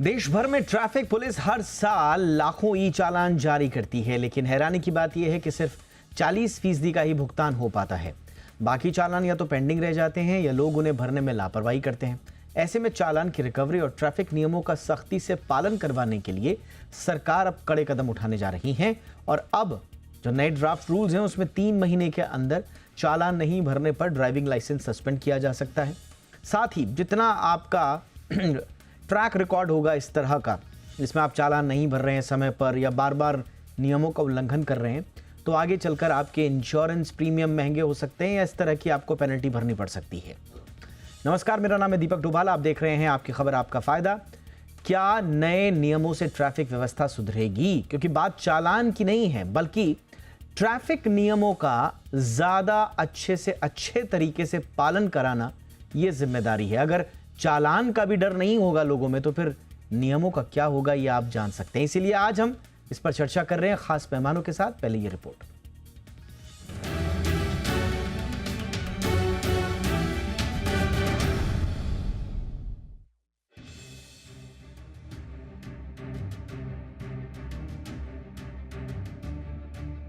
देश भर में ट्रैफिक पुलिस हर साल लाखों ई चालान जारी करती है, लेकिन हैरानी की बात यह है कि सिर्फ 40% का ही भुगतान हो पाता है। बाकी चालान या तो पेंडिंग रह जाते हैं या लोग उन्हें भरने में लापरवाही करते हैं। ऐसे में चालान की रिकवरी और ट्रैफिक नियमों का सख्ती से पालन करवाने के लिए सरकार अब कड़े कदम उठाने जा रही है और अब जो नए ड्राफ्ट रूल्स हैं उसमें 3 महीने के अंदर चालान नहीं भरने पर ड्राइविंग लाइसेंस सस्पेंड किया जा सकता है। साथ ही जितना आपका ट्रैक रिकॉर्ड होगा इस तरह का, जिसमें आप चालान नहीं भर रहे हैं समय पर या बार बार नियमों का उल्लंघन कर रहे हैं, तो आगे चलकर आपके इंश्योरेंस प्रीमियम महंगे हो सकते हैं या इस तरह की आपको पेनल्टी भरनी पड़ सकती है। नमस्कार, मेरा नाम है दीपक डोभाल। आप देख रहे हैं आपकी खबर आपका फायदा। क्या नए नियमों से ट्रैफिक व्यवस्था सुधरेगी? क्योंकि बात चालान की नहीं है, बल्कि ट्रैफिक नियमों का ज्यादा अच्छे से अच्छे तरीके से पालन कराना यह जिम्मेदारी है। अगर चालान का भी डर नहीं होगा लोगों में, तो फिर नियमों का क्या होगा ये आप जान सकते हैं। इसीलिए आज हम इस पर चर्चा कर रहे हैं खास मेहमानों के साथ। पहले ये रिपोर्ट।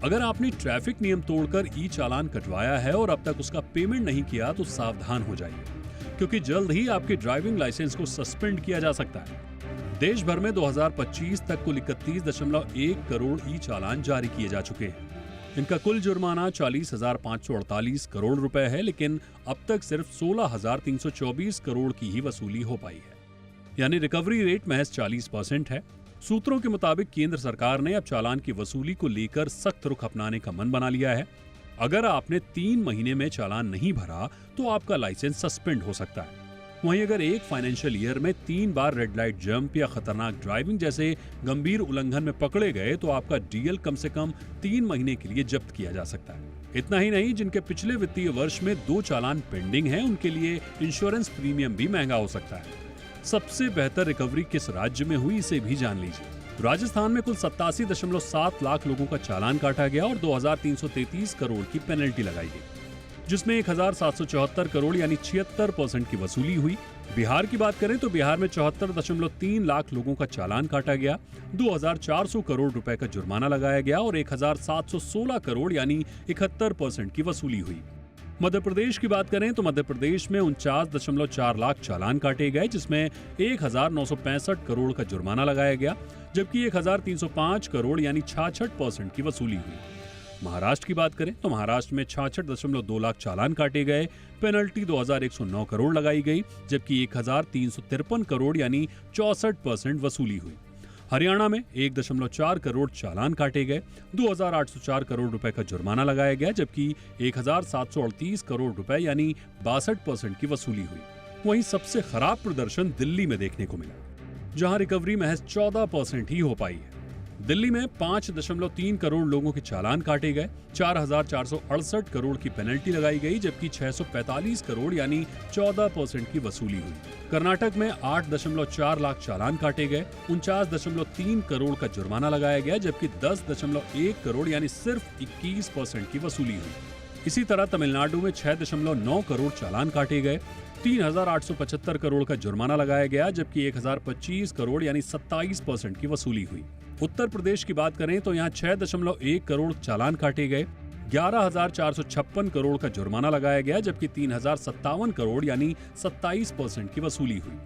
अगर आपने ट्रैफिक नियम तोड़कर ई चालान कटवाया है और अब तक उसका पेमेंट नहीं किया तो सावधान हो जाइए, क्योंकि जल्द ही आपके ड्राइविंग लाइसेंस को सस्पेंड किया जा सकता है। देश भर में 2025 तक कुल 31.1 करोड़ ई चालान जारी किए जा चुके हैं। इनका कुल जुर्माना 40,548 करोड़ रुपए है, लेकिन अब तक सिर्फ 16,324 करोड़ की ही वसूली हो पाई है, यानी रिकवरी रेट महज 40% है। सूत्रों के मुताबिक केंद्र सरकार ने अब चालान की वसूली को लेकर सख्त रुख अपनाने का मन बना लिया है। अगर आपने 3 महीने में चालान नहीं भरा तो आपका लाइसेंस सस्पेंड हो सकता है। वहीं अगर एक फाइनेंशियल ईयर में 3 बार रेड लाइट जंप या खतरनाक ड्राइविंग जैसे गंभीर उल्लंघन में पकड़े गए तो आपका डीएल कम से कम 3 महीने के लिए जब्त किया जा सकता है। इतना ही नहीं, जिनके पिछले वित्तीय वर्ष में 2 चालान पेंडिंग हैं, उनके लिए इंश्योरेंस प्रीमियम भी महंगा हो सकता है। सबसे बेहतर रिकवरी किस राज्य में हुई, इसे भी जान लीजिए। राजस्थान में कुल 87.7 लाख लोगों का चालान काटा गया और 2,333 करोड़ की पेनल्टी लगाई गई, जिसमें 1,774 करोड़ यानी 76% की वसूली हुई। बिहार की बात करें तो बिहार में 74.3 लाख लोगों का चालान काटा गया, 2,400 करोड़ रुपए का जुर्माना लगाया गया और 1,716 करोड़ यानी 71% की वसूली हुई। मध्य प्रदेश की बात करें तो मध्य प्रदेश में 49.4 लाख चालान काटे गए, जिसमें 1,965 करोड़ का जुर्माना लगाया गया, जबकि 1,305 करोड़ यानी 66% की वसूली हुई। महाराष्ट्र की बात करें तो महाराष्ट्र में 66.2 लाख चालान काटे गए, पेनल्टी 2,109 करोड़ लगाई गई, जबकि 1,353 करोड़ यानी 64% वसूली हुई। हरियाणा में 1.4 करोड़ चालान काटे गए, 2,804 करोड़ रुपए का जुर्माना लगाया गया, जबकि 1,738 करोड़ रुपए यानी 62% की वसूली हुई। वहीं सबसे खराब प्रदर्शन दिल्ली में देखने को मिला, जहां रिकवरी महज 14% ही हो पाई है। दिल्ली में 5.3 करोड़ लोगों के चालान काटे गए, 4,468 करोड़ की पेनल्टी लगाई गई, जबकि 645 करोड़ यानी 14% की वसूली हुई। कर्नाटक में 8.4 लाख चालान काटे गए, 49.3 करोड़ का जुर्माना लगाया गया, जबकि 10.1 करोड़ यानी सिर्फ 21% की वसूली हुई। इसी तरह तमिलनाडु में 6.9 करोड़ चालान काटे गए, 3,875 करोड़ का जुर्माना लगाया गया, जबकि 1,025 करोड़ यानी 27% की वसूली हुई। उत्तर प्रदेश की बात करें तो यहाँ 6.1 करोड़ चालान काटे गए, 11,456 करोड़ का जुर्माना लगाया गया, जबकि 3,057 करोड़ यानी 27% की वसूली हुई।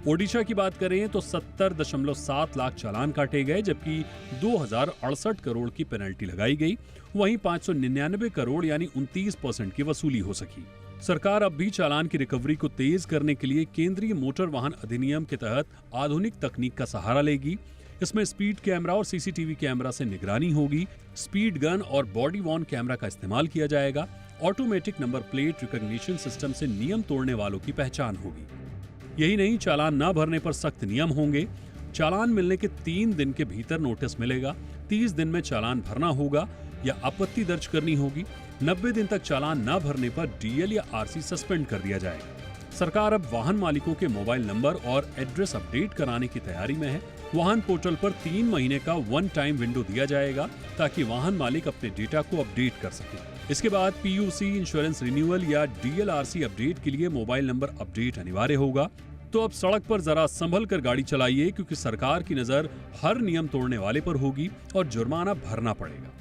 ओडिशा की बात करें तो 70.7 लाख चालान काटे गए, जबकि 2,068 करोड़ की पेनल्टी लगाई गई। वहीं 599 करोड़ यानी 29% की वसूली हो सकी। सरकार अब भी चालान की रिकवरी को तेज करने के लिए केंद्रीय मोटर वाहन अधिनियम के तहत आधुनिक तकनीक का सहारा लेगी। इसमें स्पीड कैमरा और सीसीटीवी कैमरा से निगरानी होगी, स्पीड गन और बॉडी वॉर्न कैमरा का इस्तेमाल किया जाएगा, automatic number plate recognition system से नियम तोड़ने वालों की पहचान होगी। यही नहीं, चालान न भरने पर सख्त नियम होंगे। चालान मिलने के 3 दिन के भीतर नोटिस मिलेगा, 30 दिन में चालान भरना होगा या आपत्ति दर्ज करनी होगी, 90 दिन तक चालान न भरने पर डीएल या आरसी सस्पेंड कर दिया जाएगा। सरकार अब वाहन मालिकों के मोबाइल नंबर और एड्रेस अपडेट कराने की तैयारी में है। वाहन पोर्टल पर 3 महीने का 1 टाइम विंडो दिया जाएगा, ताकि वाहन मालिक अपने डेटा को अपडेट कर सके। इसके बाद पीयूसी, इंश्योरेंस रिन्यूअल या डीएलआरसी अपडेट के लिए मोबाइल नंबर अपडेट अनिवार्य होगा। तो अब सड़क पर जरा संभल कर गाड़ी चलाइए, क्योंकि सरकार की नजर हर नियम तोड़ने वाले पर होगी और जुर्माना भरना पड़ेगा।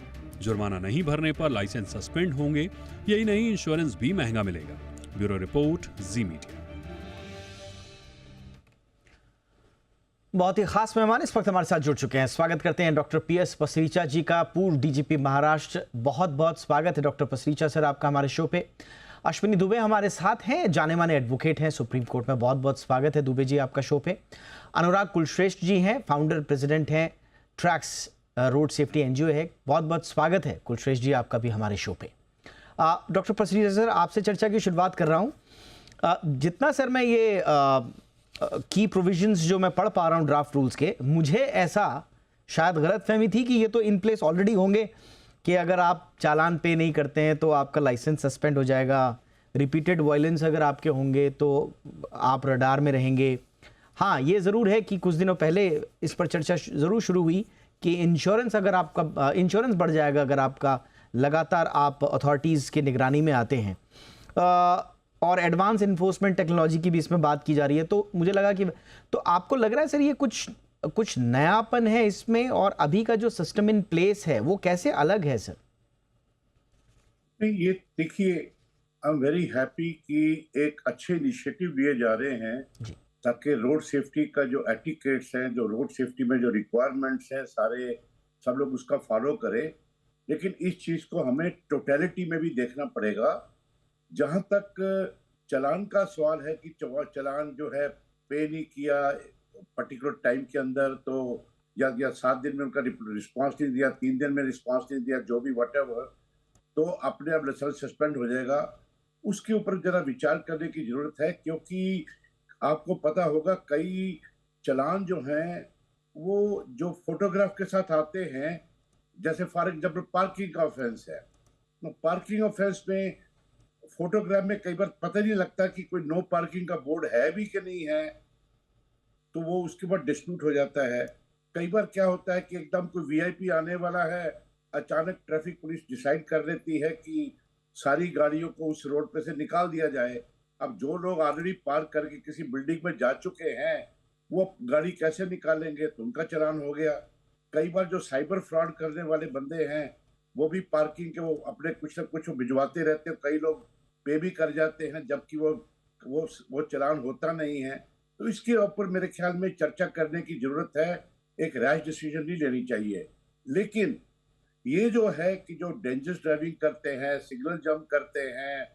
जुर्माना नहीं भरने पर लाइसेंस सस्पेंड होंगे। यही नहीं, इंश्योरेंस भी महंगा मिलेगा। ब्यूरो रिपोर्ट, जी मीडिया। बहुत ही खास मेहमान इस वक्त हमारे साथ जुड़ चुके हैं। स्वागत करते हैं डॉक्टर PS पसरीचा जी का, पूर्व DGP महाराष्ट्र। बहुत बहुत स्वागत है डॉक्टर पसरीचा सर आपका हमारे शो पे। अश्विनी दुबे हमारे साथ हैं, जाने माने एडवोकेट हैं सुप्रीम कोर्ट में। बहुत बहुत स्वागत है दुबे जी आपका शो पे। अनुराग कुलश्रेष्ठ जी हैं, फाउंडर प्रेसिडेंट हैं ट्रैक्स रोड सेफ्टी NGO है। बहुत बहुत स्वागत है कुलश्रेष्ठ जी आपका भी हमारे शो पे। डॉक्टर पसरीचा सर, आपसे चर्चा की शुरुआत कर रहा हूँ। जितना सर मैं ये की प्रोविजंस जो मैं पढ़ पा रहा हूँ ड्राफ्ट रूल्स के, मुझे ऐसा शायद गलतफहमी थी कि ये तो इन प्लेस ऑलरेडी होंगे कि अगर आप चालान पे नहीं करते हैं तो आपका लाइसेंस सस्पेंड हो जाएगा, रिपीटेड वायलेंस अगर आपके होंगे तो आप रडार में रहेंगे। हाँ, ये ज़रूर है कि कुछ दिनों पहले इस पर चर्चा ज़रूर शुरू हुई कि इंश्योरेंस अगर आपका इंश्योरेंस बढ़ जाएगा अगर आपका लगातार आप अथॉरिटीज़ की निगरानी में आते हैं। और एडवांस इन्फोर्समेंट टेक्नोलॉजी की भी इसमें बात की जा रही है। तो मुझे लगा कि तो आपको लग रहा है सर ये कुछ नयापन है इसमें, और अभी का जो सिस्टम इन प्लेस है वो कैसे अलग है सर? नहीं, ये देखिए, आई एम वेरी हैप्पी कि एक अच्छे इनिशिएटिव लिए जा रहे हैं ताकि रोड सेफ्टी का जो एटिकेट्स हैं, जो रोड सेफ्टी में जो रिक्वायरमेंट्स हैं, सब लोग उसका फॉलो करें। लेकिन इस चीज को हमें टोटलिटी में भी देखना पड़ेगा। जहां तक चलान का सवाल है कि चलान जो है पे नहीं किया पर्टिकुलर टाइम के अंदर, तो या 7 दिन में उनका रिस्पांस नहीं दिया, 3 दिन में रिस्पांस नहीं दिया, जो भी व्हाटएवर, तो अपने आप लाइसेंस सस्पेंड हो जाएगा। उसके ऊपर जरा विचार करने की जरूरत है, क्योंकि आपको पता होगा कई चलान जो हैं वो जो फोटोग्राफ के साथ आते हैं, जैसे फॉर एग्जाम्पल पार्किंग का ऑफेंस है, तो पार्किंग ऑफेंस में फोटोग्राफ में कई बार पता नहीं लगता कि कोई नो पार्किंग का बोर्ड है भी कि नहीं है, तो वो उसके बाद डिस्प्यूट हो जाता है। कई बार क्या होता है कि एकदम कोई VIP आने वाला है, अचानक ट्रैफिक पुलिस डिसाइड कर लेती है कि सारी गाड़ियों को उस रोड पे से निकाल दिया जाए। अब जो लोग ऑलरेडी पार्क करके किसी बिल्डिंग में जा चुके हैं वो गाड़ी कैसे निकालेंगे, तो उनका चालान हो गया। कई बार जो साइबर फ्रॉड करने वाले बंदे हैं वो भी पार्किंग के वो अपने कुछ ना कुछ भिजवाते रहते हैं, कई लोग पे भी कर जाते हैं जबकि वो चालान होता नहीं है। तो इसके ऊपर मेरे ख्याल में चर्चा करने की जरूरत है। एक रैश डिसीजन नहीं लेनी चाहिए। लेकिन ये जो है कि जो डेंजरस ड्राइविंग करते हैं, सिग्नल जंप करते हैं,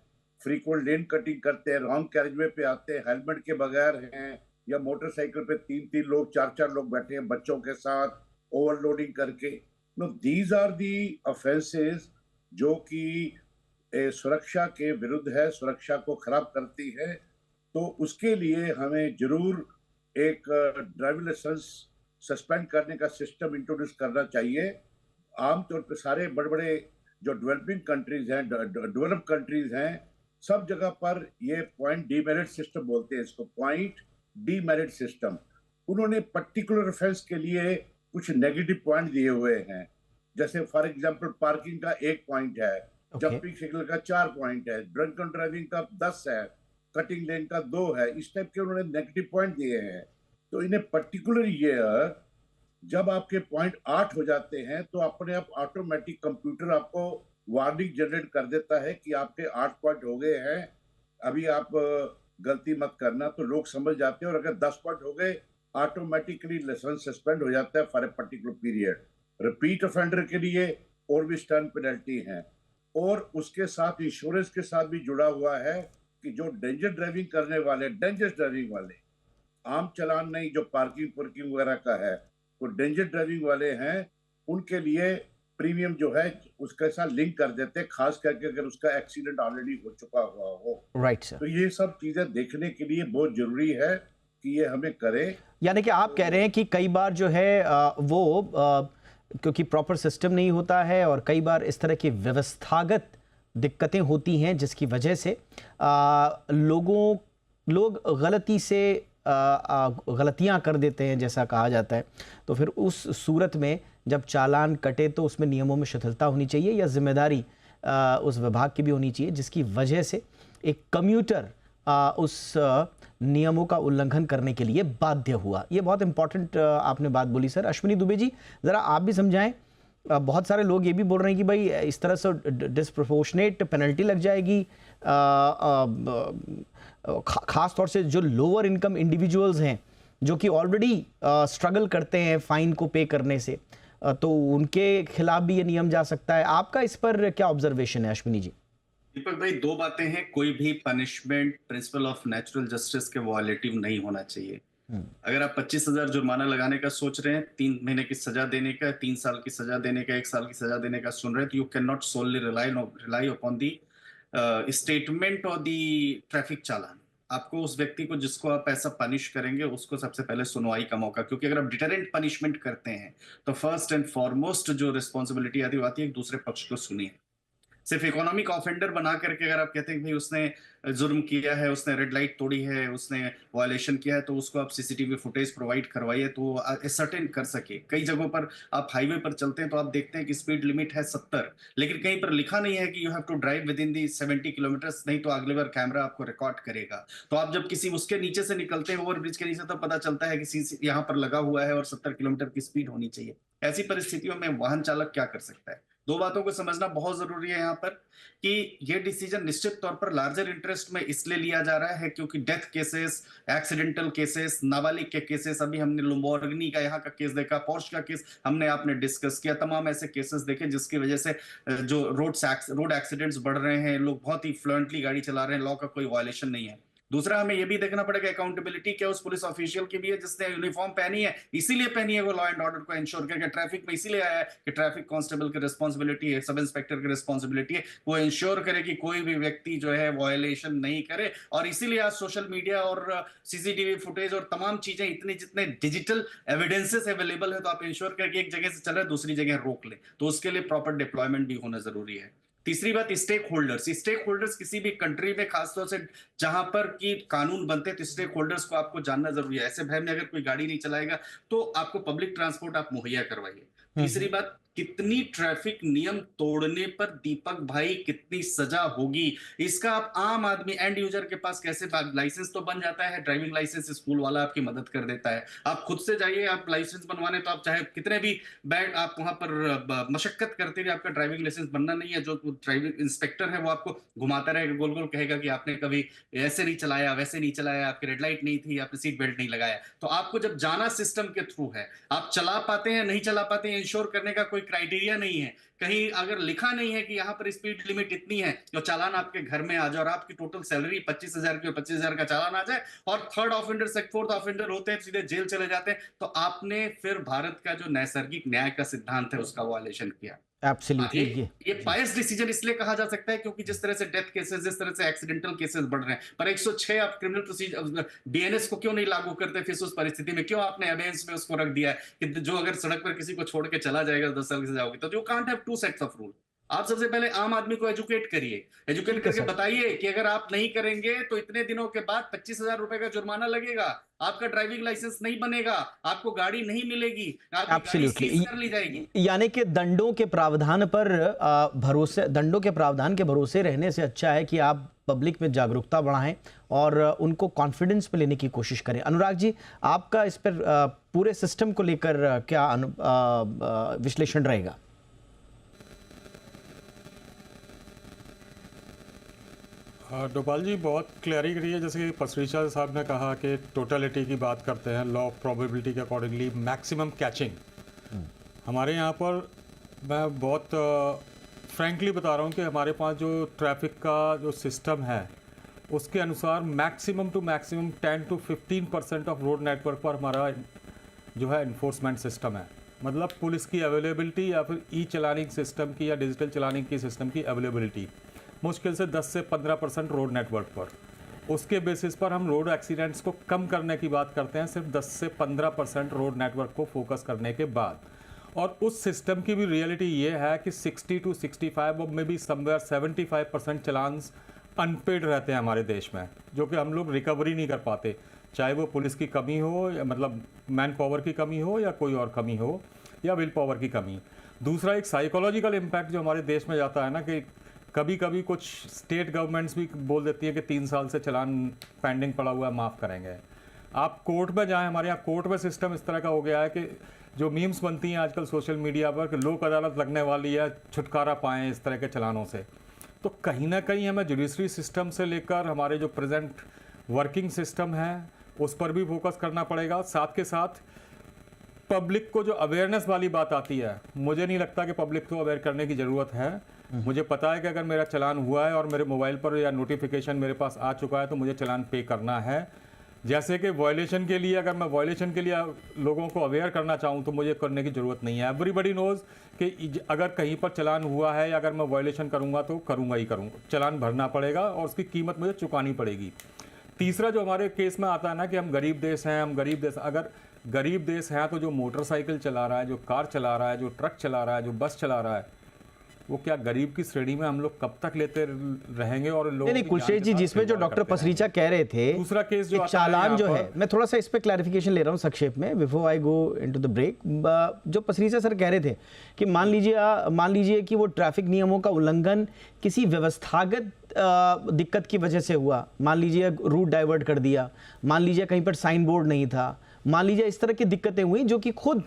फ्रीक्वेंट लेन कटिंग करते हैं, रॉन्ग कैरिजवे पे आते हैं, हेलमेट के बगैर हैं, या मोटरसाइकिल पे 3-3 लोग 4-4 लोग बैठे हैं बच्चों के साथ ओवरलोडिंग करके, no these are the offences जो कि सुरक्षा के विरुद्ध है, सुरक्षा को खराब करती है। तो उसके लिए हमें जरूर एक ड्राइविंग लाइसेंस सस्पेंड करने का सिस्टम इंट्रोड्यूस करना चाहिए। आमतौर पर सारे बड़े बड़े जो डेवलपिंग कंट्रीज हैं, डेवलप कंट्रीज हैं, सब जगह पर ये पॉइंट डीमेरिट सिस्टम बोलते हैं इसको, पॉइंट डीमेरिट सिस्टम। उन्होंने पर्टिकुलर ऑफेंस के लिए कुछ नेगेटिव पॉइंट दिए हुए हैं। जैसे फॉर एग्जांपल पार्किंग का 1 पॉइंट है, जंपिंग सिग्नल का 4 पॉइंट है, ड्रंकन ड्राइविंग का 10 है, कटिंग लेन का 2 है। इस टाइप के उन्होंने नेगेटिव पॉइंट दिए हैं। तो इन्हें पर्टिकुलर ईयर जब आपके पॉइंट 8 हो जाते हैं तो अपने आप ऑटोमेटिक कंप्यूटर आपको वार्निंग जनरेट कर देता है कि आपके 8 पॉइंट हो गए हैं, अभी आप गलती मत करना। तो लोग समझ जाते हैं, और अगर 10 पॉइंट हो गए ऑटोमेटिकली लाइसेंस सस्पेंड हो जाता है for a particular period. Repeat offender के लिए और भी स्टर्न पेनल्टी है, और उसके साथ इंश्योरेंस के साथ भी जुड़ा हुआ है कि जो डेंजर ड्राइविंग करने वाले, डेंजरस ड्राइविंग वाले, आम चालान नहीं जो पार्किंग वगैरह का है, तो डेंजर ड्राइविंग वाले हैं, उनके लिए प्रीमियम जो है उसके साथ लिंक कर देते हैं, खास करके अगर उसका एक्सीडेंट ऑलरेडी हो चुका हुआ हो। Right sir. तो ये सब चीजें देखने के लिए बहुत जरूरी है कि ये हमें करें। यानी कि आप कह रहे हैं कि कई बार जो है क्योंकि प्रॉपर सिस्टम नहीं होता है और कई बार इस तरह की व्यवस्थागत दिक्कतें होती हैं जिसकी वजह से लोग गलती से गलतियां कर देते हैं जैसा कहा जाता है। तो फिर उस सूरत में जब चालान कटे तो उसमें नियमों में शिथिलता होनी चाहिए या जिम्मेदारी उस विभाग की भी होनी चाहिए, जिसकी वजह से एक कम्यूटर उस नियमों का उल्लंघन करने के लिए बाध्य हुआ। ये बहुत इंपॉर्टेंट आपने बात बोली सर। अश्विनी दुबे जी, ज़रा आप भी समझाएं। बहुत सारे लोग ये भी बोल रहे हैं कि भाई इस तरह से डिस्प्रोपोर्शनेट पेनल्टी लग जाएगी, खास तौर से जो लोअर इनकम इंडिविजुअल्स हैं जो कि ऑलरेडी स्ट्रगल करते हैं फाइन को पे करने से, तो उनके खिलाफ भी ये नियम जा सकता है। आपका इस पर क्या ऑब्जर्वेशन है अश्विनी जी? दीपक भाई, दो बातें हैं। कोई भी punishment principle of natural justice के वॉयलेटिव नहीं होना चाहिए। अगर आप 25,000 जुर्माना लगाने का सोच रहे हैं, 3 महीने की सजा देने का, 3 साल की सजा देने का, 1 साल की सजा देने का सुन रहे हैं, तो you can not solely rely upon the statement और दी ट्रैफिक चालान। आपको उस व्यक्ति को जिसको आप ऐसा पनिश करेंगे उसको सबसे पहले सुनवाई का मौका, क्योंकि अगर आप डिटरेंट पनिशमेंट करते हैं तो फर्स्ट एंड फॉरमोस्ट जो रिस्पॉन्सिबिलिटी आती है एक दूसरे पक्ष को सुनिए। सिर्फ इकोनॉमिक ऑफेंडर बना करके अगर आप कहते हैं कि भाई उसने जुर्म किया है, उसने रेड लाइट तोड़ी है, उसने वायलेशन किया है, तो उसको आप सीसीटीवी फुटेज प्रोवाइड करवाइए तो सर्टेन कर सके। कई जगहों पर आप हाईवे पर चलते हैं तो आप देखते हैं कि स्पीड लिमिट है 70, लेकिन कहीं पर लिखा नहीं है कि you have to drive within the 70 kilometre, नहीं तो अगले बार कैमरा आपको रिकॉर्ड करेगा। तो आप जब किसी उसके नीचे से निकलते हैं, ओवर ब्रिज के नीचे, तब पता चलता है कि यहाँ पर लगा हुआ है और 70 किलोमीटर की स्पीड होनी चाहिए। ऐसी परिस्थितियों में वाहन चालक क्या कर सकता है? दो बातों को समझना बहुत जरूरी है यहाँ पर कि ये डिसीजन निश्चित तौर पर लार्जर इंटरेस्ट में इसलिए लिया जा रहा है क्योंकि डेथ केसेस, एक्सीडेंटल केसेस, नाबालिग के केसेस, अभी हमने लुम्बोर्गिनी का यहाँ का केस देखा, पोर्श का केस हमने आपने डिस्कस किया, तमाम ऐसे केसेस देखे जिसकी वजह से जो रोड एक्सीडेंट्स बढ़ रहे हैं, लोग बहुत ही फ्लुएंटली गाड़ी चला रहे हैं, लॉ का कोई वायलेशन नहीं है। दूसरा, हमें यह भी देखना पड़ेगा अकाउंटेबिलिटी क्या उस पुलिस ऑफिशियल की भी है जिसने यूनिफॉर्म पहनी है, इसीलिए पहनी है वो लॉ एंड ऑर्डर को इंश्योर करके। ट्रैफिक में इसीलिए आया है कि ट्रैफिक कांस्टेबल की रिस्पांसिबिलिटी है, सब इंस्पेक्टर की रिस्पांसिबिलिटी है, वो इंश्योर करे कि कोई भी व्यक्ति जो है वायलेशन नहीं करे। और इसीलिए आज सोशल मीडिया और सीसीटीवी फुटेज और तमाम चीजें इतनी, जितने डिजिटल एविडेंसेस अवेलेबल है, तो आप इंश्योर करके एक जगह से चल रहे दूसरी जगह रोक ले, तो उसके लिए प्रॉपर डिप्लॉयमेंट भी होना जरूरी है। तीसरी बात, स्टेक होल्डर्स किसी भी कंट्री में खासतौर से जहां पर की कानून बनते हैं तो स्टेक होल्डर्स को आपको जानना जरूरी है। ऐसे भय में अगर कोई गाड़ी नहीं चलाएगा तो आपको पब्लिक ट्रांसपोर्ट आप मुहैया करवाइए। तीसरी बात, कितनी ट्रैफिक नियम तोड़ने पर दीपक भाई कितनी सजा होगी, इसका आप आम आदमी एंड यूजर के पास कैसे, लाइसेंस तो बन जाता है, ड्राइविंग लाइसेंस स्कूल वाला आपकी मदद कर देता है। आप खुद से जाइए, आप लाइसेंस बनवाने, तो आप चाहे कितने भी बैड आप वहां पर मशक्कत करते हुए आपका ड्राइविंग लाइसेंस बनना नहीं है। जो ड्राइविंग इंस्पेक्टर है वो आपको घुमाता रहेगा, गोल गोल कहेगा कि आपने कभी ऐसे नहीं चलाया, वैसे नहीं चलाया, आपकी रेड लाइट नहीं थी, आपने सीट बेल्ट नहीं लगाया। तो आपको जब जाना सिस्टम के थ्रू है, आप चला पाते हैं नहीं चला पाते हैं, इंश्योर करने का कोई क्राइटेरिया नहीं है। कहीं अगर लिखा नहीं है कि यहाँ पर स्पीड लिमिट इतनी है, जो चालान आपके घर में आ जाए और आपकी टोटल सैलरी 25,000 की, 25,000 का चालान आ जाए और थर्ड ऑफेंडर से फोर्थ ऑफेंडर होते हैं सीधे जेल चले जाते हैं, तो आपने फिर भारत का जो नैसर्गिक न्याय का सिद्धांत है उसका वायलेशन किया। एब्सोल्युटली। ये बायस डिसीजन इसलिए कहा जा सकता है क्योंकि जिस तरह से डेथ केसेस, जिस तरह से एक्सीडेंटल केसेस बढ़ रहे हैं, पर 106 आप क्रिमिनल प्रोसीजर बीएनएस को क्यों नहीं लागू करते? फिर उस परिस्थिति में क्यों आपने अबेंस में उसको रख दिया है कि जो अगर सड़क पर किसी को छोड़ के चला जाएगा 10 साल की सजा होगी? तो you can't have two sets of rule. आप सबसे पहले आम आदमी को एजुकेट करिए, एजुकेट करके बताइए कि अगर आप नहीं करेंगे तो इतने दिनों के बाद 25,000 रुपए का जुर्माना लगेगा, आपका ड्राइविंग लाइसेंस नहीं बनेगा, आपको गाड़ी नहीं मिलेगी, आपकी गाड़ी सीज कर ली जाएगी। यानी कि दंडों के प्रावधान पर दंडों के प्रावधान के भरोसे रहने से अच्छा है कि आप पब्लिक में जागरूकता बढ़ाएं और उनको कॉन्फिडेंस में लेने की कोशिश करें। अनुराग जी, आपका इस पर पूरे सिस्टम को लेकर क्या विश्लेषण रहेगा? डोभाल जी बहुत क्लियरिटी है, जैसे कि पसरीचा साहब ने कहा कि टोटलिटी की बात करते हैं, लॉ ऑफ प्रोबेबिलिटी के अकॉर्डिंगली मैक्सिमम कैचिंग। हमारे यहाँ पर मैं बहुत फ्रैंकली बता रहा हूँ कि हमारे पास जो ट्रैफिक का जो सिस्टम है उसके अनुसार maximum to maximum 10 to 15% of road network पर हमारा जो है इन्फोर्समेंट सिस्टम है। मतलब पुलिस की अवेलेबिलिटी या फिर ई चलानिंग सिस्टम की या डिजिटल चलानिंग की सिस्टम की अवेलेबिलिटी मुश्किल से 10 से 15% रोड नेटवर्क पर। उसके बेसिस पर हम रोड एक्सीडेंट्स को कम करने की बात करते हैं, सिर्फ 10 से 15% रोड नेटवर्क को फोकस करने के बाद। और उस सिस्टम की भी रियलिटी ये है कि 60 to 65 में भी समवेयर 75% चलान्स अनपेड रहते हैं हमारे देश में, जो कि हम लोग रिकवरी नहीं कर पाते, चाहे वो पुलिस की कमी हो या मतलब मैन पावर की कमी हो या कोई और कमी हो या विल पावर की कमी। दूसरा, एक साइकोलॉजिकल इम्पैक्ट जो हमारे देश में जाता है ना कि कभी कभी कुछ स्टेट गवर्नमेंट्स भी बोल देती है कि 3 साल से चालान पेंडिंग पड़ा हुआ है, माफ़ करेंगे। आप कोर्ट में जाएं, हमारे यहाँ कोर्ट में सिस्टम इस तरह का हो गया है कि जो मीम्स बनती हैं आजकल सोशल मीडिया पर कि लोक अदालत लगने वाली है, छुटकारा पाएँ इस तरह के चालानों से। तो कहीं ना कहीं हमें जुडिशरी सिस्टम से लेकर हमारे जो प्रेजेंट वर्किंग सिस्टम है उस पर भी फोकस करना पड़ेगा। साथ के साथ पब्लिक को जो अवेयरनेस वाली बात आती है, मुझे नहीं लगता कि पब्लिक को अवेयर करने की ज़रूरत है। मुझे पता है कि अगर मेरा चालान हुआ है और मेरे मोबाइल पर या नोटिफिकेशन मेरे पास आ चुका है तो मुझे चालान पे करना है। जैसे कि वायलेशन के लिए, अगर मैं वायलेशन के लिए लोगों को अवेयर करना चाहूँ तो मुझे करने की ज़रूरत नहीं है। एवरीबडी नोज़ कि अगर कहीं पर चालान हुआ है या अगर मैं वायलेशन करूँगा तो करूँगा ही करूँगा, चालान भरना पड़ेगा और उसकी कीमत मुझे चुकानी पड़ेगी। तीसरा जो हमारे केस में आता है ना कि हम गरीब देश हैं, हम गरीब देश, अगर गरीब देश हैं तो जो मोटरसाइकिल चला रहा है, जो कार चला रहा है, जो ट्रक चला रहा है, जो बस चला रहा है, वो क्या गरीब की श्रेणी में हम लोग कब तक लेते रहेंगे? और लोग नहीं कुलशेष जी, जिसमें जो डॉक्टर पसरीचा कह रहे थे, दूसरा केस जो चालान जो है, मैं थोड़ा सा इस पे क्लैरिफिकेशन ले रहा हूँ संक्षेप में before I go into the break. जो पसरीचा सर कह रहे थे कि मान लीजिए कि वो ट्रैफिक नियमों का उल्लंघन किसी व्यवस्थागत दिक्कत की वजह से हुआ, मान लीजिए रूट डाइवर्ट कर दिया, मान लीजिए कहीं पर साइन बोर्ड नहीं था, मान लीजिए इस तरह की दिक्कतें हुई जो कि खुद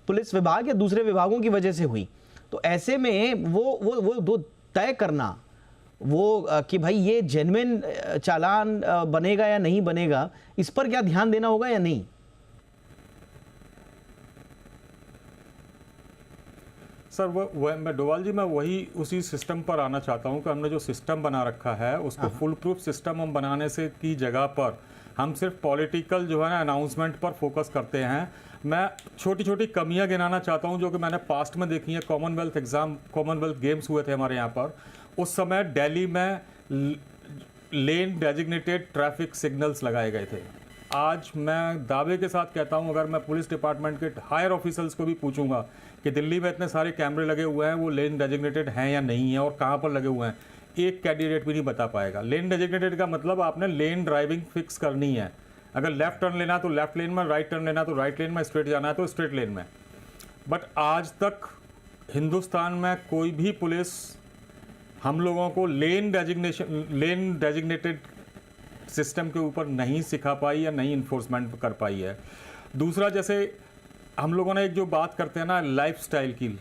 पुलिस विभाग या दूसरे विभागों की वजह से हुई, तो ऐसे में वो दो तय करना वो कि भाई ये जेन्युइन चालान बनेगा या नहीं बनेगा, इस पर क्या ध्यान देना होगा या नहीं? सर मैं डोवाल जी, मैं वही उसी सिस्टम पर आना चाहता हूं कि हमने जो सिस्टम बना रखा है उसको फुल प्रूफ सिस्टम हम बनाने से की जगह पर हम सिर्फ पॉलिटिकल जो है ना अनाउंसमेंट पर फोकस करते हैं। मैं छोटी छोटी कमियां गिनाना चाहता हूं जो कि मैंने पास्ट में देखी है। कॉमनवेल्थ गेम्स हुए थे हमारे यहाँ पर, उस समय दिल्ली में लेन डेजिग्नेटेड ट्रैफिक सिग्नल्स लगाए गए थे। आज मैं दावे के साथ कहता हूं, अगर मैं पुलिस डिपार्टमेंट के हायर ऑफिसर्स को भी पूछूंगा कि दिल्ली में इतने सारे कैमरे लगे हुए हैं, वो लेन डेजिग्नेटेड हैं या नहीं है और कहाँ पर लगे हुए हैं, एक कैंडिडेट भी नहीं बता पाएगा। लेन डेजिग्नेटेड का मतलब आपने लेन ड्राइविंग फिक्स करनी है। अगर लेफ्ट टर्न लेना तो लेफ्ट लेन में, राइट टर्न लेना तो राइट लेन में, स्ट्रेट जाना है तो स्ट्रेट लेन में। बट आज तक हिंदुस्तान में कोई भी पुलिस हम लोगों को लेन डेजिग्नेटेड सिस्टम के ऊपर नहीं सिखा पाई या नहीं इन्फोर्समेंट कर पाई है। दूसरा, जैसे हम लोगों ने एक जो बात करते हैं ना लाइफस्टाइल की,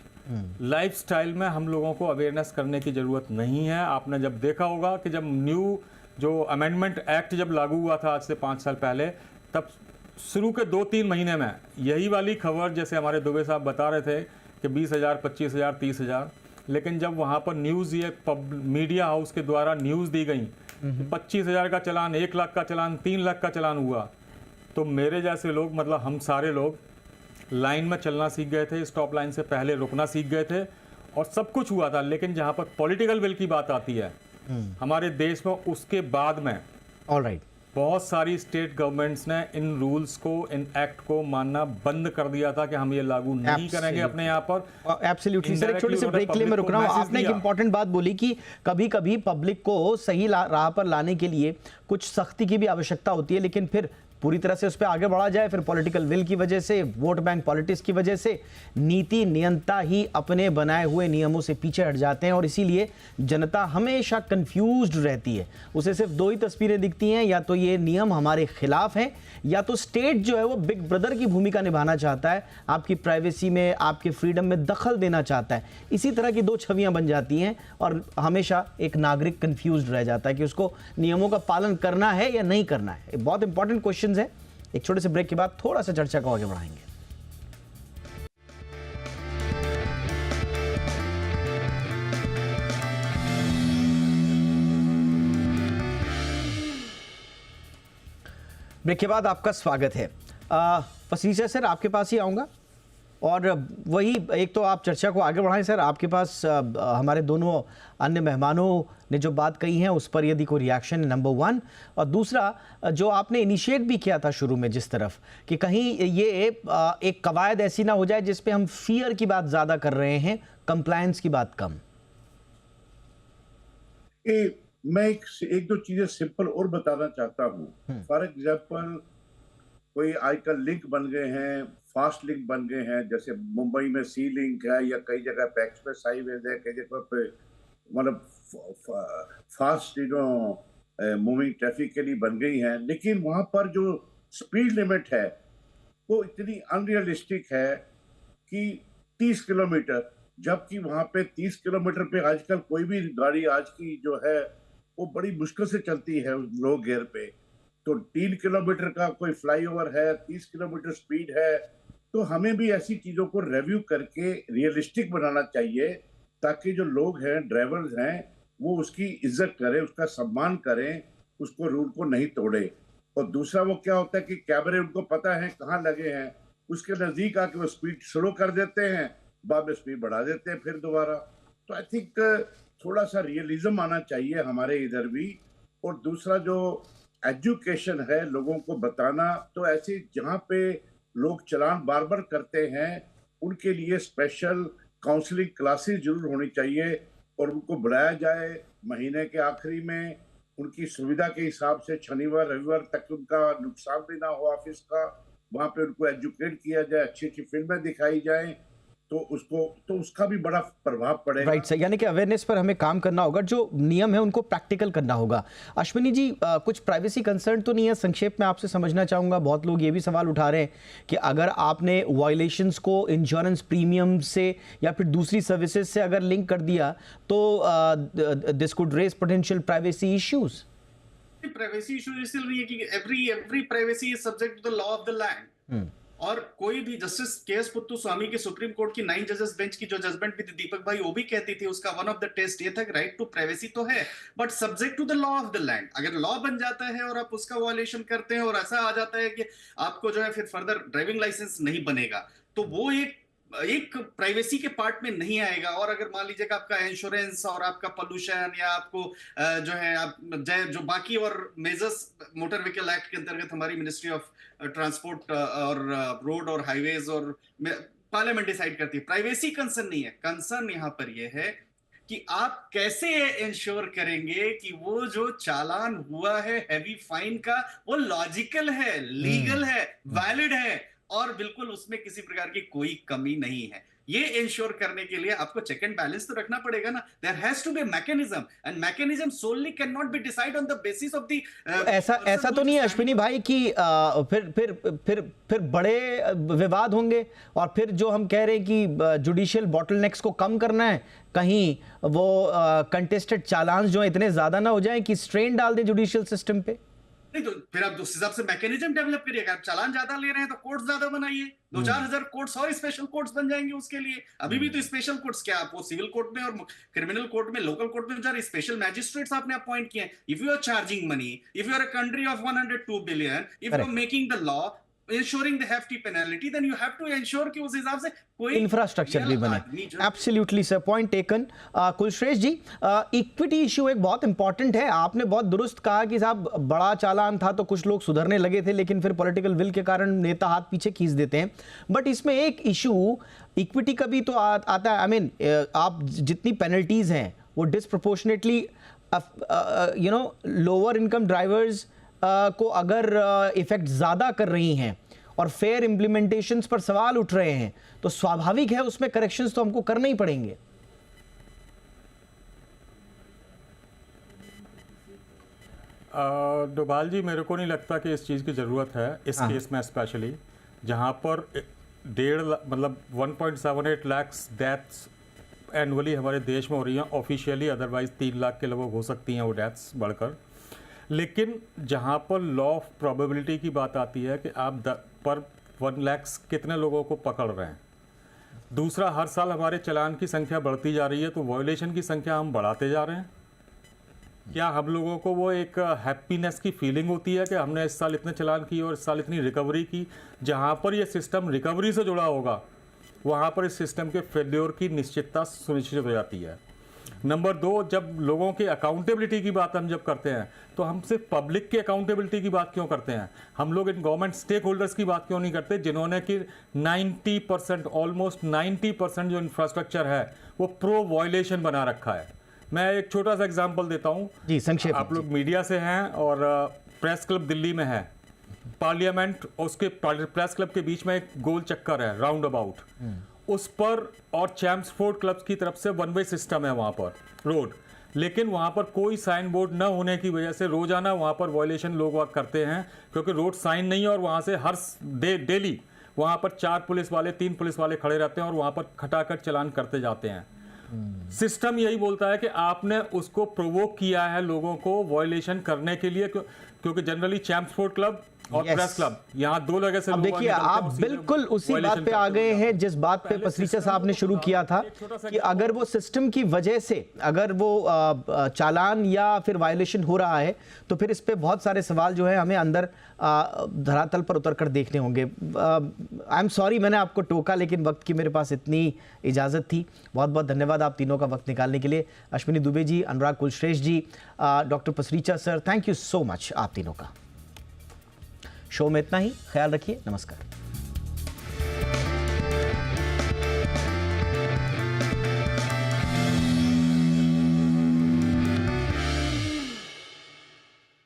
लाइफस्टाइल में हम लोगों को अवेयरनेस करने की ज़रूरत नहीं है। आपने जब देखा होगा कि जब न्यू जो अमेंडमेंट एक्ट जब लागू हुआ था आज से 5 साल पहले, तब शुरू के 2-3 महीने में यही वाली खबर जैसे हमारे दुबे साहब बता रहे थे कि 20,000, 25,000, 30,000, लेकिन जब वहाँ पर न्यूज़ ये मीडिया हाउस के द्वारा न्यूज़ दी गई 25,000 का चालान, 1 लाख का चालान, 3 लाख का चालान हुआ, तो मेरे जैसे लोग, मतलब हम सारे लोग लाइन में चलना सीख गए थे, स्टॉप लाइन से पहले रुकना सीख गए थे और सब कुछ हुआ था। लेकिन जहाँ पर पॉलिटिकल विल की बात आती है हमारे देश में, उसके बाद में ऑलराइट बहुत सारी स्टेट गवर्नमेंट्स ने इन रूल्स को, इन एक्ट को मानना बंद कर दिया था कि हम ये लागू नहीं करेंगे अपने यहाँ पर। एब्सोल्युटली सर, एक छोटी सी ब्रेक के लिए मैं रुक रहा हूँ। आपने एक इंपॉर्टेंट बात बोली कि कभी कभी पब्लिक को सही राह पर लाने के लिए कुछ सख्ती की भी आवश्यकता होती है, लेकिन फिर पूरी तरह से उस पर आगे बढ़ा जाए, फिर पॉलिटिकल विल की वजह से, वोट बैंक पॉलिटिक्स की वजह से नीति नियंता ही अपने बनाए हुए नियमों से पीछे हट जाते हैं और इसीलिए जनता हमेशा कंफ्यूज्ड रहती है। उसे सिर्फ 2 ही तस्वीरें दिखती हैं, या तो ये नियम हमारे खिलाफ हैं या तो स्टेट जो है वो बिग ब्रदर की भूमिका निभाना चाहता है, आपकी प्राइवेसी में, आपके फ्रीडम में दखल देना चाहता है। इसी तरह की 2 छवियां बन जाती हैं और हमेशा एक नागरिक कंफ्यूज्ड रह जाता है कि उसको नियमों का पालन करना है या नहीं करना है। एक बहुत इंपॉर्टेंट क्वेश्चन है। एक छोटे से ब्रेक के बाद थोड़ा सा चर्चा को आगे बढ़ाएंगे। ब्रेक के बाद आपका स्वागत है। पसरीचा सर, आपके पास ही आऊंगा और वही एक तो आप चर्चा को आगे बढ़ाएं सर। आपके पास हमारे दोनों अन्य मेहमानों ने जो बात कही है उस पर यदि कोई रिएक्शन है, नंबर 1, और दूसरा जो आपने इनिशिएट भी किया था शुरू में जिस तरफ कि कहीं ये एक कवायद ऐसी ना हो जाए जिस पे हम फियर की बात ज़्यादा कर रहे हैं, कंप्लायंस की बात कम। मैं एक 2 चीजें सिंपल और बताना चाहता हूँ। फॉर एग्जाम्पल, कोई आजकल लिंक बन गए हैं, फास्ट लिंक बन गए हैं, जैसे मुंबई में सी लिंक है या कई जगह पे एक्सप्रेस हाईवे है, कई जगह पे मतलब फास्ट मूविंग ट्रैफिक के लिए बन गई हैं, लेकिन वहां पर जो स्पीड लिमिट है वो इतनी अनरियलिस्टिक है कि 30 किलोमीटर, जबकि वहां पे 30 किलोमीटर पे आजकल कोई भी गाड़ी आज की जो है वो बड़ी मुश्किल से चलती है लो गियर पे। तो 3 किलोमीटर का कोई फ्लाईओवर है, 30 किलोमीटर स्पीड है, तो हमें भी ऐसी चीजों को रिव्यू करके रियलिस्टिक बनाना चाहिए, ताकि जो लोग हैं, ड्राइवर्स हैं, वो उसकी इज्जत करें, उसका सम्मान करें, उसको रूल को नहीं तोड़े। और दूसरा वो क्या होता है कि कैमरे उनको पता है कहाँ लगे हैं, उसके नजदीक आके वो स्पीड स्लो कर देते हैं, बाद में स्पीड बढ़ा देते हैं फिर दोबारा। तो आई थिंक थोड़ा सा रियलिज्म आना चाहिए हमारे इधर भी। और दूसरा जो एजुकेशन है, लोगों को बताना, तो ऐसे जहाँ पे लोग चालान बार बार करते हैं उनके लिए स्पेशल काउंसलिंग क्लासेस जरूर होनी चाहिए और उनको बुलाया जाए महीने के आखिरी में, उनकी सुविधा के हिसाब से शनिवार रविवार तक उनका नुकसान भी ना हो ऑफिस का, वहां पे उनको एजुकेट किया जाए, अच्छी अच्छी फिल्में दिखाई जाएं, तो उसका भी बड़ा प्रभाव पड़ेगा। राइट सर, यानी कि अवेयरनेस पर हमें काम करना होगा, जो नियम है उनको प्रैक्टिकल करना होगा। अश्विनी जी, कुछ प्राइवेसी कंसर्न तो नहीं है? संक्षेप में आपसे समझना चाहूंगा। बहुत लोग ये भी सवाल उठा रहे हैं कि अगर आपने वायलेशंस को इंश्योरेंस प्रीमियम से या फिर दूसरी सर्विसेज से अगर लिंक कर दिया तो this could raise potential privacy issues. Privacy issue इसलिए नहीं है कि every privacy is subject to the law of the land. और कोई भी जस्टिस के.एस. पुत्तु स्वामी की सुप्रीम कोर्ट की 9 जजेस बेंच की जो जजमेंट भी थी, दीपक भाई, वो भी कहती थी उसका वन ऑफ द टेस्ट ये था कि राइट टू प्राइवेसी तो है, but subject to the law of the land. अगर लॉ बन जाता है और आप उसका वायलेशन करते हैं और ऐसा आ जाता है कि आपको जो है फिर फर्दर ड्राइविंग लाइसेंस नहीं बनेगा, तो वो एक प्राइवेसी के पार्ट में नहीं आएगा। और अगर मान लीजिए कि आपका इंश्योरेंस और आपका पोल्यूशन या आपको जो है आप जो बाकी और मेजर्स मोटर व्हीकल एक्ट के अंतर्गत हमारी मिनिस्ट्री ऑफ ट्रांसपोर्ट और रोड और हाईवेज और पार्लियामेंट डिसाइड करती है, प्राइवेसी कंसर्न नहीं है। कंसर्न यहां पर यह है कि आप कैसे इंश्योर करेंगे कि वो जो चालान हुआ है हैवी फाइन का, वो लॉजिकल है, लीगल है, वैलिड है और बिल्कुल उसमें किसी प्रकार की कोई कमी नहीं है। ये इंश्योर करने के लिए आपको चेक एंड बैलेंस तो रखना पड़ेगा ना। There has to be mechanism and mechanism solely can not be decide on the basis of the ऐसा तो नहीं है अश्विनी भाई कि फिर बड़े विवाद होंगे और फिर जो हम कह रहे हैं कि जुडिशियल बॉटलनेक्स को कम करना है, कहीं वो कंटेस्टेड चालान जो इतने ज्यादा ना हो जाए कि स्ट्रेन डाल दें जुडिशियल सिस्टम पे। नहीं तो फिर आप उस हिसाब से मैकेनिज्म डेवलप करिएगा। आप चालान ज्यादा ले रहे हैं तो कोर्ट्स ज्यादा बनाइए, 2-4 हजार कोर्ट्स और स्पेशल कोर्ट्स बन जाएंगे उसके लिए। अभी भी तो स्पेशल कोर्ट्स क्या, आप वो सिविल कोर्ट में और क्रिमिनल कोर्ट में, लोकल कोर्ट में जो स्पेशल मैजिस्ट्रेट्स आपने अपॉइंट किए। If you are charging money, if you are a country of 102 billion, if you are making the law ensuring the hefty penalty, then you have to ensure कि उस हिसाब से कोई infrastructure भी बने। Absolutely sir, point taken. Kulshreshtha ji, equity issue एक बहुत important है। आपने बहुत दुरुस्त कहा कि साहब बड़ा चालान था तो कुछ लोग सुधरने लगे थे, लेकिन फिर पॉलिटिकल विल के कारण नेता हाथ पीछे खींच देते हैं। बट इसमें एक इशू इक्विटी का भी तो आता है। आई मीन आप जितनी पेनल्टीज हैं वो डिसप्रोपोर्शनेटली लोअर इनकम ड्राइवर्स को अगर इफेक्ट ज़्यादा कर रही हैं और फेयर इम्प्लीमेंटेशंस पर सवाल उठ रहे हैं, तो स्वाभाविक है उसमें करेक्शंस तो हमको करने ही पड़ेंगे। डोभाल जी, मेरे को नहीं लगता कि इस चीज़ की ज़रूरत है इस केस में, स्पेशली जहां पर 1.78 लाख डेथ्स एनुअली हमारे देश में हो रही हैं ऑफिशियली, अदरवाइज 3 लाख के लगभग हो सकती हैं वो डेथ्स बढ़कर। लेकिन जहां पर लॉ ऑफ प्रोबेबिलिटी की बात आती है कि आप पर 1 लाख कितने लोगों को पकड़ रहे हैं। दूसरा, हर साल हमारे चालान की संख्या बढ़ती जा रही है, तो वायलेशन की संख्या हम बढ़ाते जा रहे हैं। क्या हम लोगों को वो एक हैप्पीनेस की फीलिंग होती है कि हमने इस साल इतने चालान किए और इस साल इतनी रिकवरी की? जहां पर ये सिस्टम रिकवरी से जुड़ा होगा वहां पर इस सिस्टम के फेल्योर की निश्चितता सुनिश्चित हो जाती है। नंबर 2, जब लोगों की अकाउंटेबिलिटी की बात हम जब करते हैं तो हम सिर्फ पब्लिक के अकाउंटेबिलिटी की बात क्यों करते हैं? हम लोग इन गवर्नमेंट स्टेक होल्डर्स की बात क्यों नहीं करते, जिन्होंने कि 90%, ऑलमोस्ट 90% जो इंफ्रास्ट्रक्चर है वो प्रो वायलेशन बना रखा है। मैं एक छोटा सा एग्जांपल देता हूं जी, संक्षेप। आप लोग मीडिया से हैं और प्रेस क्लब दिल्ली में है, पार्लियामेंट और उसके प्रेस क्लब के बीच में एक गोल चक्कर है, राउंड अबाउट, उस पर और चैम्प्सफोर्ड क्लब की तरफ से वन वे सिस्टम है वहाँ पर रोड, लेकिन वहाँ पर कोई साइन बोर्ड न होने की वजह से रोजाना वहाँ पर वायलेशन लोग वहाँ करते हैं, क्योंकि रोड साइन नहीं है और वहाँ से हर डेली वहाँ पर 4 पुलिस वाले 3 पुलिस वाले खड़े रहते हैं और वहाँ पर खटाखट चलान करते जाते हैं। सिस्टम यही बोलता है कि आपने उसको प्रोवोक किया है लोगों को वायलेशन करने के लिए, क्योंकि जनरली चैम्प्सफोर्ड क्लब और Yes. प्रेस क्लब यहाँ 2 जगह से अब देखिए, आप बिल्कुल उसी बात पे आ गए हैं जिस बात पे पसरीचा साहब ने शुरू किया था कि अगर वो सिस्टम की वजह से अगर वो चालान या फिर वायलेशन हो रहा है तो फिर इस पे बहुत सारे सवाल जो है हमें अंदर धरातल पर उतर कर देखने होंगे। आई एम सॉरी मैंने आपको टोका, लेकिन वक्त की मेरे पास इतनी इजाज़त थी। बहुत बहुत धन्यवाद आप तीनों का वक्त निकालने के लिए। Ashwini Dubey ji, Anurag Kulshreshtha ji, doctor Pasricha sir, thank you so much आप तीनों का। शो में इतना ही, ख्याल रखिए, नमस्कार।